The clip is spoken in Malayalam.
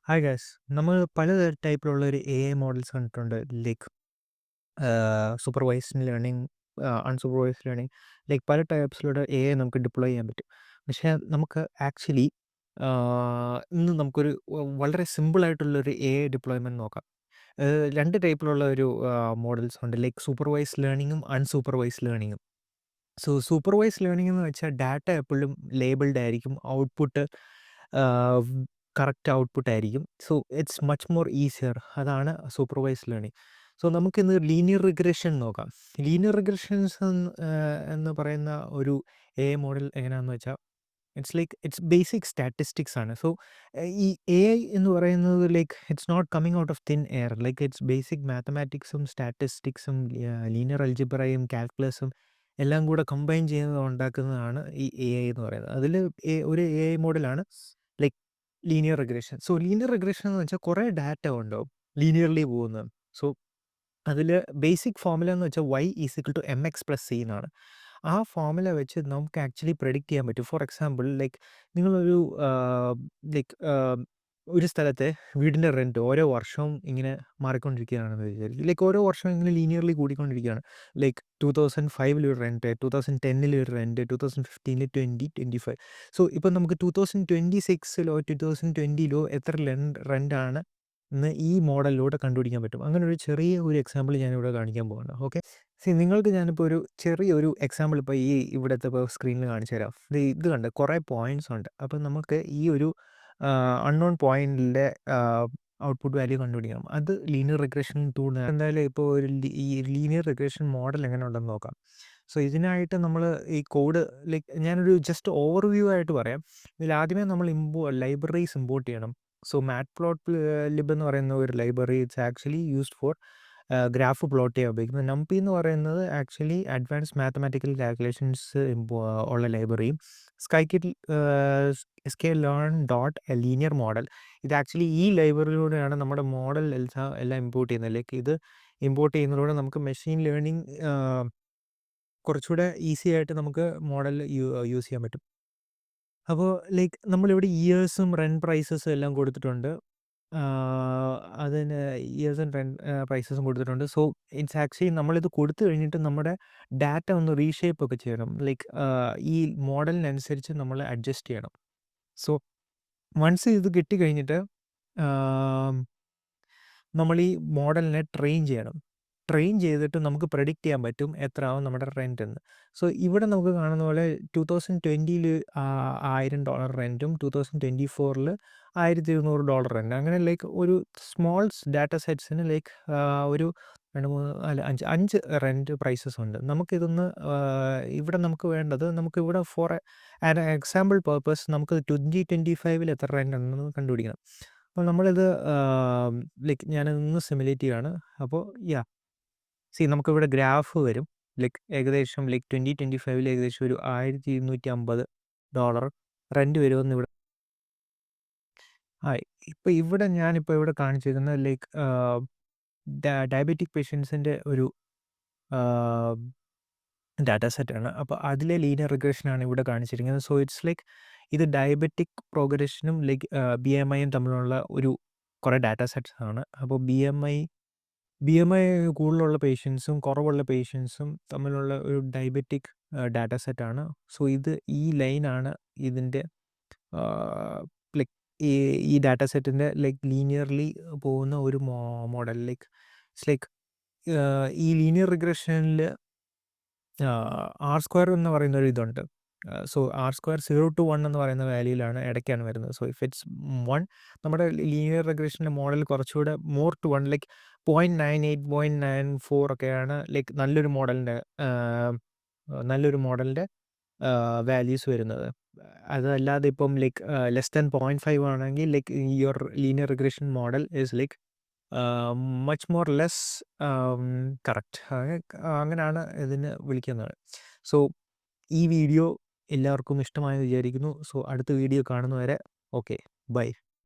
Hi guys. നമ്മൾ പല ടൈപ്പിലുള്ള ഒരു എ മോഡൽസ് കണ്ടിട്ടുണ്ട്. Like supervised learning, unsupervised learning, like പല ടൈപ്സിലൂടെ നമുക്ക് ഡിപ്ലോയ് ചെയ്യാൻ പറ്റും. പക്ഷേ നമുക്ക് ആക്ച്വലി ഇന്ന് നമുക്കൊരു വളരെ സിമ്പിളായിട്ടുള്ളൊരു ഡിപ്ലോയ്മെൻറ്റ് നോക്കാം. രണ്ട് ടൈപ്പിലുള്ള ഒരു മോഡൽസ് ഉണ്ട്. ലൈക്ക് സൂപ്പർവൈസ്ഡ് ലേണിങ്ങും അൺസൂപ്പർവൈസ്ഡ് ലേണിങ്ങും. സോ സൂപ്പർവൈസ്ഡ് ലേണിംഗ് എന്ന് വെച്ചാൽ ഡാറ്റ എപ്പോഴും ലേബിൾഡ് ആയിരിക്കും. ഔട്ട്പുട്ട് കറക്റ്റ് ഔട്ട്പുട്ട് ആയിരിക്കും. So it's much more easier. അതാണ് സൂപ്പർവൈസ്ഡ് ലേണിംഗ്. സോ നമുക്കിന്ന് ലീനിയർ റിഗ്രഷൻ നോക്കാം. ലീനിയർ റിഗ്രഷൻസ് എന്ന് പറയുന്ന ഒരു മോഡൽ എങ്ങനെയാണെന്ന് വെച്ചാൽ ഇറ്റ്സ് ബേസിക് സ്റ്റാറ്റിസ്റ്റിക്സ് ആണ്. സോ ഈ എന്ന് പറയുന്നത് like it's not coming out of thin air. Like it's basic മാത്തമാറ്റിക്സും സ്റ്റാറ്റിസ്റ്റിക്സും ലീനിയർ അൽജിബ്രയും കാൽക്കുലസും എല്ലാം കൂടെ കമ്പൈൻ ചെയ്ത് ഉണ്ടാക്കുന്നതാണ് ഈ എന്ന് പറയുന്നത്. അതിൽ ഒരു മോഡലാണ് like linear regression. So linear regression എന്ന് വെച്ചാൽ കുറേ ഡാറ്റ ഉണ്ടാവും ലീനിയർലി പോകുന്നത്. സോ അതിൽ ബേസിക് ഫോർമുല എന്ന് വെച്ചാൽ y is equal to M X plus C എന്നാണ്. ആ ഫോർമുല വെച്ച് നമുക്ക് ആക്ച്വലി പ്രെഡിക്റ്റ് ചെയ്യാൻ പറ്റും. ഫോർ എക്സാമ്പിൾ ലൈക്ക് നിങ്ങളൊരു ലൈക്ക് ഒരു സ്ഥലത്തെ വീടിൻ്റെ റെൻറ്റ് ഓരോ വർഷവും ഇങ്ങനെ മാറിക്കൊണ്ടിരിക്കുകയാണെന്ന് വിചാരിക്കും. ലൈക്ക് ഓരോ വർഷവും ഇങ്ങനെ ലീനിയർലി കൂടിക്കൊണ്ടിരിക്കുകയാണ്. ലൈക്ക് 2005 ഒരു റെൻറ്റ്, 2010 ഒരു റെൻറ്റ്, 2015 20, 25. സോ ഇപ്പം നമുക്ക് 2026 2020 എത്ര റെൻ്റാണ് എന്ന് ഈ മോഡലിലൂടെ കണ്ടുപിടിക്കാൻ പറ്റും. അങ്ങനെ ഒരു ചെറിയ ഒരു എക്സാമ്പിൾ ഞാനിവിടെ കാണിക്കാൻ പോവാണ്. ഓക്കെ. നിങ്ങൾക്ക് ഞാനിപ്പോൾ ഒരു ചെറിയൊരു എക്സാമ്പിൾ ഇപ്പോൾ ഇവിടുത്തെ ഇപ്പോൾ സ്ക്രീനിൽ കാണിച്ചു തരാം. ഇത് കണ്ട് കുറേ പോയിൻറ്റ്സ് ഉണ്ട്. അപ്പം നമുക്ക് ഈ ഒരു അൺനോൺ പോയിന്റിൻ്റെ ഔട്ട്പുട്ട് വാല്യൂ കണ്ടുപിടിക്കണം. അത് ലീനിയർ റിഗ്രഷൻ ടൂൾ എന്തായാലും ഇപ്പോൾ ഈ ലീനിയർ റിഗ്രഷൻ മോഡൽ എങ്ങനെ ഉണ്ടെന്ന് നോക്കാം. സോ ഇതിനായിട്ട് നമ്മൾ ഈ കോഡ് ലൈക്ക് ഞാനൊരു ജസ്റ്റ് ഓവർവ്യൂ ആയിട്ട് പറയാം. ഇതിൽ ആദ്യമേ നമ്മൾ ലൈബ്രറീസ് ഇമ്പോർട്ട് ചെയ്യണം. സോ മാറ്റ് പ്ലോട്ട് ലിബ് എന്ന് പറയുന്ന ഒരു library it's actually used for graph plot ചെയ്യാൻ ഉപയോഗിക്കുന്നത്. നംപി എന്ന് പറയുന്നത് ആക്ച്വലി അഡ്വാൻസ്ഡ് മാത്തമാറ്റിക്കൽ കാൽക്കുലേഷൻസ് ഉള്ള ലൈബ്രറിയും. Scikit SK learn dot a linear model. ഇത് ആക്ച്വലി ഈ ലൈബ്രറിയിലൂടെയാണ് നമ്മുടെ മോഡൽ എല്ലാം ഇമ്പോർട്ട് ചെയ്യുന്നത്. ലൈക്ക് ഇത് ഇമ്പോർട്ട് ചെയ്യുന്നതിലൂടെ നമുക്ക് മെഷീൻ ലേണിംഗ് കുറച്ചുകൂടെ ഈസി ആയിട്ട് നമുക്ക് മോഡൽ യൂസ് ചെയ്യാൻ പറ്റും. അപ്പോൾ ലൈക്ക് നമ്മളിവിടെ ഇയേഴ്സും റെൻറ്റ് പ്രൈസസും എല്ലാം കൊടുത്തിട്ടുണ്ട്. അതിന് ഇയേഴ്സ് ആൻഡ് റെൻറ്റ് പ്രൈസസും കൊടുത്തിട്ടുണ്ട്. സോ ഇറ്റ്സ് ആക്ച്വലി നമ്മളിത് കൊടുത്തു കഴിഞ്ഞിട്ട് നമ്മുടെ ഡാറ്റ ഒന്ന് റീഷേപ്പ് ഒക്കെ ചെയ്യണം. ലൈക്ക് ഈ മോഡലിനനുസരിച്ച് നമ്മൾ അഡ്ജസ്റ്റ് ചെയ്യണം. സോ വൺസ് ഇത് കിട്ടിക്കഴിഞ്ഞിട്ട് നമ്മൾ ഈ മോഡലിനെ ട്രെയിൻ ചെയ്യണം. ട്രെയിൻ ചെയ്തിട്ട് നമുക്ക് പ്രെഡിക്റ്റ് ചെയ്യാൻ പറ്റും എത്ര ആവും നമ്മുടെ റെൻ്റ് എന്ന്. സോ ഇവിടെ നമുക്ക് കാണുന്ന പോലെ 2020 $1000 റെൻറ്റും 2024 $1200 റെൻറ്റ്. അങ്ങനെ ലൈക്ക് ഒരു സ്മോൾ ഡാറ്റ സെറ്റ്സിന് ലൈക്ക് ഒരു 2 3 4 5 5 റെൻറ്റ് പ്രൈസസ് ഉണ്ട്. നമുക്കിതൊന്ന് ഇവിടെ നമുക്ക് വേണ്ടത് നമുക്കിവിടെ ഫോർ ആൻ എക്സാമ്പിൾ പർപ്പസ് നമുക്ക് 2025 എത്ര റെൻറ്റ് ഉണ്ടെന്ന് കണ്ടുപിടിക്കണം. അപ്പോൾ നമ്മളിത് ലൈക്ക് ഞാനിതൊന്ന് സിമുലേറ്റ് ചെയ്യുകയാണ്. അപ്പോൾ നമുക്കിവിടെ ഗ്രാഫ് വരും. ലൈക്ക് ഏകദേശം ലൈക്ക് 2025 ഏകദേശം ഒരു $1250 റെൻറ്റ് വരുമെന്ന് ഇവിടെ. ഇപ്പോൾ ഞാനിപ്പോൾ ഇവിടെ കാണിച്ചിരിക്കുന്നത് ലൈക്ക് ഡയബറ്റിക് പേഷ്യൻസിൻ്റെ ഒരു ഡാറ്റ സെറ്റാണ്. അപ്പോൾ അതിലെ ലീനിയർ റിഗ്രഷനാണ് ഇവിടെ കാണിച്ചിരിക്കുന്നത്. സോ ഇറ്റ്സ് ലൈക്ക് ഇത് ഡയബറ്റിക് പ്രോഗ്രഷനും ലൈക്ക് BMIയും തമ്മിലുള്ള ഒരു കുറേ ഡാറ്റ സെറ്റ്സ് ആണ്. അപ്പോൾ BMI കൂടുതലുള്ള പേഷ്യൻസും കുറവുള്ള പേഷ്യൻസും തമ്മിലുള്ള ഒരു ഡയബറ്റിക് ഡാറ്റ സെറ്റാണ്. സോ ഈ ലൈനാണ് ഇതിൻ്റെ ലൈക്ക് ഈ ഡാറ്റ സെറ്റിൻ്റെ ലൈക്ക് ലീനിയർലി പോകുന്ന ഒരു മോഡൽ. ലൈക്ക് ഇറ്റ്സ് ലൈക്ക് ഈ ലീനിയർ റിഗ്രഷനിൽ R² എന്ന് പറയുന്ന ഒരു ഇതുണ്ട്. സോ R² 0 to 1 എന്ന് പറയുന്ന വാല്യൂയിലാണ് ഇടയ്ക്കാണ് വരുന്നത്. സോ ഇഫ് ഇറ്റ്സ് 1 നമ്മുടെ ലീനിയർ റിഗ്രഷൻ്റെ മോഡൽ കുറച്ചുകൂടെ മോർ ടു 1 ലൈക്ക് 0.98 0.94 ഒക്കെയാണ് ലൈക്ക് നല്ലൊരു മോഡലിൻ്റെ വാല്യൂസ് വരുന്നത്. അതല്ലാതെ ഇപ്പം ലൈക്ക് ലെസ് ദാൻ 0.5 ആണെങ്കിൽ like your linear regression model is like much more less correct. അങ്ങനെയാണ് ഇതിന് വിളിക്കുന്നത്. സോ ഈ വീഡിയോ എല്ലാവർക്കും ഇഷ്ടമായെന്ന് വിചാരിക്കുന്നു. സോ അടുത്ത വീഡിയോ കാണുന്നവരെ ഓക്കെ, ബൈ.